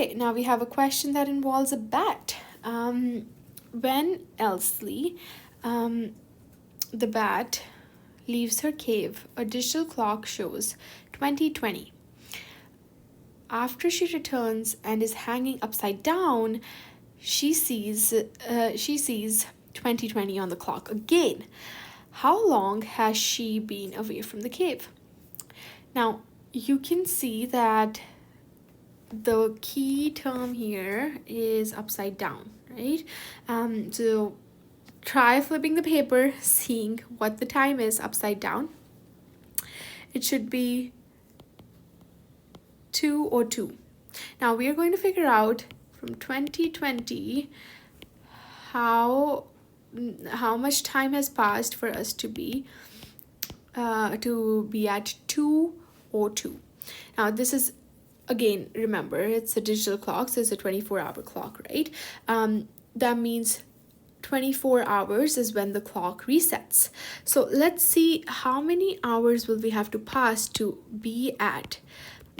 Okay, now we have a question that involves a bat. When Elsley, the bat, leaves her cave, a digital clock shows 2020. After she returns and is hanging upside down, she sees 2020 on the clock again. How long has she been away from the cave? Now, you can see that the key term here is upside down, right? So try flipping the paper, seeing what the time is upside down. It should be 2:02. Now we are going to figure out from 2020 how much time has passed for us to be at 2:02. Now this is, again, remember, it's a digital clock, so it's a 24-hour clock, right? That means 24 hours is when the clock resets. So let's see how many hours will we have to pass to be at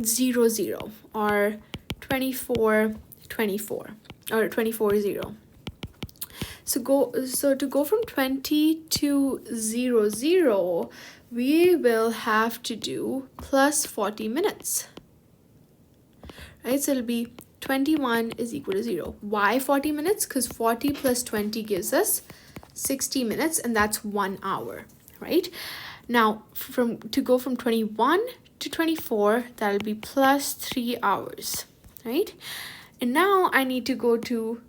00 or 24 or 24:0. So to go from 20 to 00, we will have to do plus 40 minutes. Right, so it'll be 21 is equal to 0. Why 40 minutes? Because 40 plus 20 gives us 60 minutes, and that's 1 hour, right? Now, to go from 21 to 24, that'll be plus 3 hours, right? And now I need to go to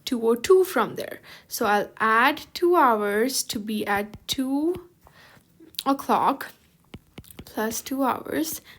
2:02 from there. So I'll add 2 hours to be at 2 o'clock plus 2 hours.